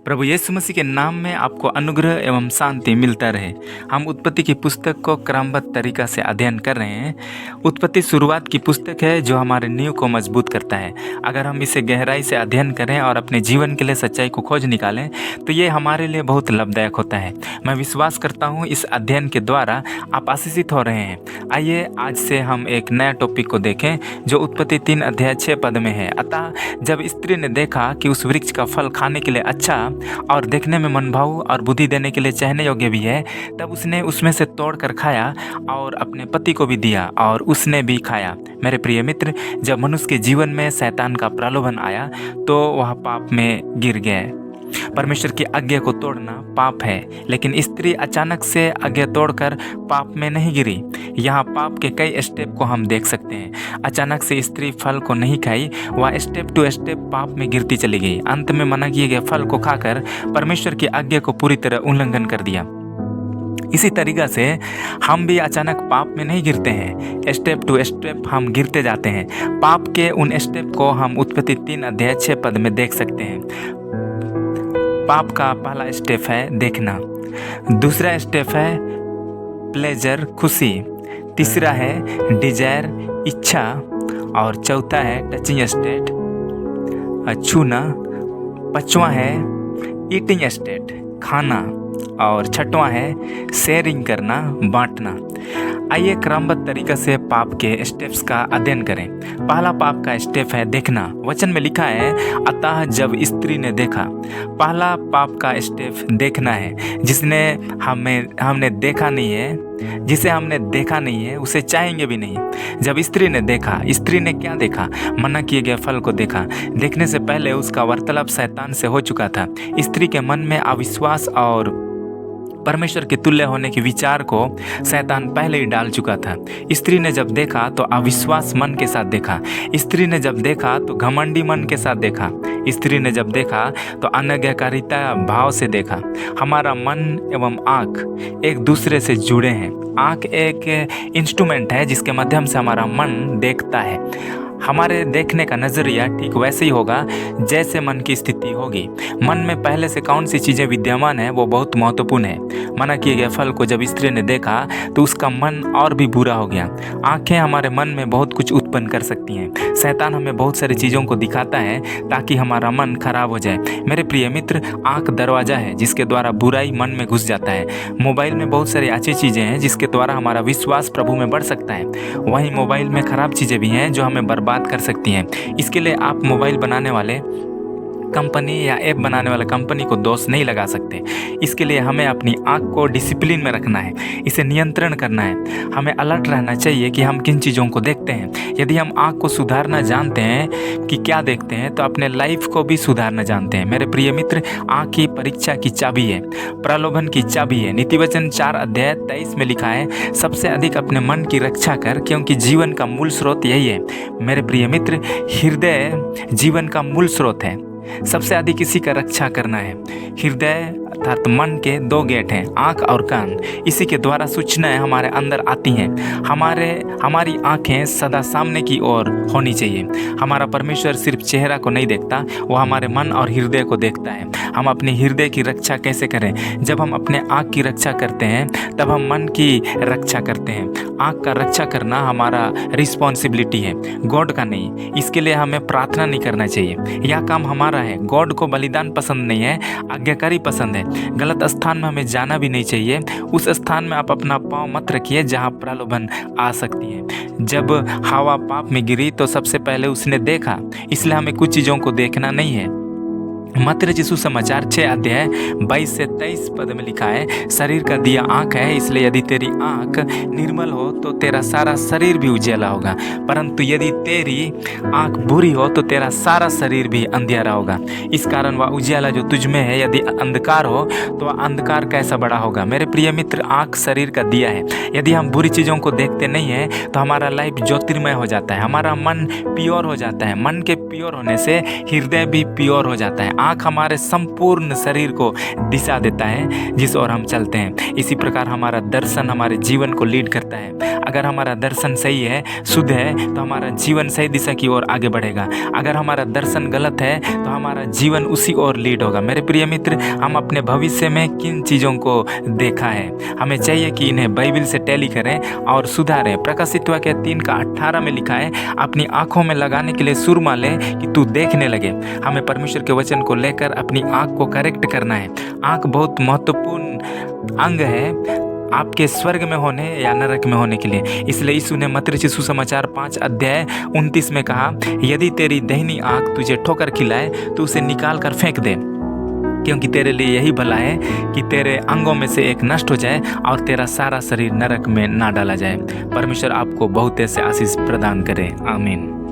प्रभु यीशु मसीह के नाम में आपको अनुग्रह एवं शांति मिलता रहे। हम उत्पत्ति की पुस्तक को क्रमबद्ध तरीका से अध्ययन कर रहे हैं। उत्पत्ति शुरुआत की पुस्तक है जो हमारे नींव को मजबूत करता है। अगर हम इसे गहराई से अध्ययन करें और अपने जीवन के लिए सच्चाई को खोज निकालें तो ये हमारे लिए बहुत लाभदायक होता है। मैं विश्वास करता हूँ इस अध्ययन के द्वारा आप आशीषित हो रहे हैं। आइए आज से हम एक नया टॉपिक को देखें जो उत्पत्ति 3:6 में है। अतः जब स्त्री ने देखा कि उस वृक्ष का फल खाने के लिए अच्छा और देखने में मनभाऊ और बुद्धि देने के लिए चाहने योग्य भी है, तब उसने उसमें से तोड़ कर खाया और अपने पति को भी दिया और उसने भी खाया। मेरे प्रिय मित्र, जब मनुष्य के जीवन में शैतान का प्रलोभन आया तो वह पाप में गिर गए। परमेश्वर की आज्ञा को तोड़ना पाप है, लेकिन स्त्री अचानक से आज्ञा तोड़कर पाप में नहीं गिरी। यहाँ पाप के कई स्टेप को हम देख सकते हैं। अचानक से स्त्री फल को नहीं खाई, वह स्टेप टू स्टेप पाप में गिरती चली गई। अंत में मना किए गए फल को खाकर परमेश्वर की आज्ञा को पूरी तरह उल्लंघन कर दिया। इसी तरीका से हम भी अचानक पाप में नहीं गिरते हैं, स्टेप टू स्टेप हम गिरते जाते हैं। पाप के उन स्टेप को हम उत्पत्ति 3:6 में देख सकते हैं। पाप का पहला स्टेप है देखना, दूसरा स्टेप है प्लेजर खुशी, तीसरा है डिजायर इच्छा और चौथा है टचिंग स्टेट छूना, पांचवा है ईटिंग स्टेट खाना और छठवां है शेयरिंग करना बांटना। आइए क्रमबद्ध तरीके से पाप के स्टेप्स का अध्ययन करें। पहला पाप का स्टेप है देखना। वचन में लिखा है अतः जब स्त्री ने देखा। पहला पाप का स्टेप देखना है। हमने देखा नहीं है, जिसे हमने देखा नहीं है उसे चाहेंगे भी नहीं। जब स्त्री ने देखा, स्त्री ने क्या देखा? मना किए गए फल को देखा। देखने से पहले उसका वार्तालाप शैतान से हो चुका था। स्त्री के मन में अविश्वास और परमेश्वर के तुल्य होने के विचार को शैतान पहले ही डाल चुका था। स्त्री ने जब देखा तो अविश्वास मन के साथ देखा। स्त्री ने जब देखा तो घमंडी मन के साथ देखा। स्त्री ने जब देखा तो अनाज्ञाकारिता भाव से देखा। हमारा मन एवं आँख एक दूसरे से जुड़े हैं। आँख एक इंस्ट्रूमेंट है जिसके माध्यम से हमारा मन देखता है। हमारे देखने का नज़रिया ठीक वैसे ही होगा जैसे मन की स्थिति होगी। मन में पहले से कौन सी चीज़ें विद्यमान है वो बहुत महत्वपूर्ण है। मना किए गए फल को जब स्त्री ने देखा तो उसका मन और भी बुरा हो गया। आँखें हमारे मन में बहुत कुछ उत्पन्न कर सकती हैं। शैतान हमें बहुत सारी चीज़ों को दिखाता है ताकि हमारा मन खराब हो जाए। मेरे प्रिय मित्र, आँख दरवाज़ा है जिसके द्वारा बुराई मन में घुस जाता है। मोबाइल में बहुत सारी अच्छी चीज़ें हैं जिसके द्वारा हमारा विश्वास प्रभु में बढ़ सकता है। वहीं मोबाइल में खराब चीज़ें भी हैं जो हमें बर्बाद कर सकती हैं। इसके लिए आप मोबाइल बनाने वाले कंपनी या ऐप बनाने वाले कंपनी को दोष नहीं लगा सकते। इसके लिए हमें अपनी आँख को डिसिप्लिन में रखना है, इसे नियंत्रण करना है। हमें अलर्ट रहना चाहिए कि हम किन चीज़ों को देखते हैं। यदि हम आँख को सुधारना जानते हैं कि क्या देखते हैं तो अपने लाइफ को भी सुधारना जानते हैं। मेरे प्रिय मित्र, आँख ही परीक्षा की चाबी है, प्रलोभन की चाबी है। नीतिवचन 4:23 में लिखा है सबसे अधिक अपने मन की रक्षा कर, क्योंकि जीवन का मूल स्रोत यही है। मेरे प्रिय मित्र, हृदय जीवन का मूल स्रोत है। सबसे अधिक इसी का रक्षा करना है। हृदय अर्थात मन के 2 गेट हैं, आँख और कान। इसी के द्वारा सूचनाएं हमारे अंदर आती हैं। हमारी आँखें सदा सामने की ओर होनी चाहिए। हमारा परमेश्वर सिर्फ चेहरा को नहीं देखता, वो हमारे मन और हृदय को देखता है। हम अपने हृदय की रक्षा कैसे करें? जब हम अपने आँख की रक्षा करते हैं तब हम मन की रक्षा करते हैं। आँख का रक्षा करना हमारा रिस्पॉन्सिबिलिटी है, गॉड का नहीं। इसके लिए हमें प्रार्थना नहीं करना चाहिए। यह काम हमारा है। गॉड को बलिदान पसंद नहीं है, आज्ञाकारी पसंद है। गलत स्थान में हमें जाना भी नहीं चाहिए। उस स्थान में आप अपना पाँव मत रखिए जहाँ प्रलोभन आ सकती है। जब हवा पाप में गिरी तो सबसे पहले उसने देखा, इसलिए हमें कुछ चीज़ों को देखना नहीं है। मत्ती रचित सुसमाचार 6:22-23 में लिखा है शरीर का दिया आँख है, इसलिए यदि तेरी आँख निर्मल हो तो तेरा सारा शरीर भी उजियाला होगा, परंतु यदि तेरी आँख बुरी हो तो तेरा सारा शरीर भी अंधियारा होगा। इस कारण वह उजियाला जो तुझ में है यदि अंधकार हो तो वह अंधकार कैसा बड़ा होगा। मेरे प्रिय मित्र, आँख शरीर का दिया है। यदि हम बुरी चीज़ों को देखते नहीं हैं तो हमारा लाइफ ज्योतिर्मय हो जाता है, हमारा मन प्योर हो जाता है। मन के प्योर होने से हृदय भी प्योर हो जाता है। आँख हमारे संपूर्ण शरीर को दिशा देता है जिस ओर हम चलते हैं। इसी प्रकार हमारा दर्शन हमारे जीवन को लीड करता है। अगर हमारा दर्शन सही है, शुद्ध है, तो हमारा जीवन सही दिशा की ओर आगे बढ़ेगा। अगर हमारा दर्शन गलत है तो हमारा जीवन उसी ओर लीड होगा। मेरे प्रिय मित्र, हम अपने भविष्य में किन चीज़ों को देखा है, हमें चाहिए कि इन्हें बाइबल से टैली करें और सुधारें। प्रकाशित वाक्य 3:18 में लिखा है, अपनी आंखों में लगाने के लिए सुरमा ले कि तू देखने लगे। हमें परमेश्वर के वचन को लेकर अपनी आंख को करेक्ट करना है। आंख बहुत महत्वपूर्ण अंग है आपके स्वर्ग में होने या नरक में होने के लिए। इसलिए यीशु ने मत्ती रचित सुसमाचार 5:29 में कहा, यदि तेरी दाहिनी आंख तुझे ठोकर खिलाए तो उसे निकाल कर फेंक दे, क्योंकि तेरे लिए यही भला है कि तेरे अंगों में से एक नष्ट हो जाए और तेरा सारा शरीर नरक में ना डाला जाए। परमेश्वर आपको बहुत ऐसे आशीष प्रदान करे। आमीन।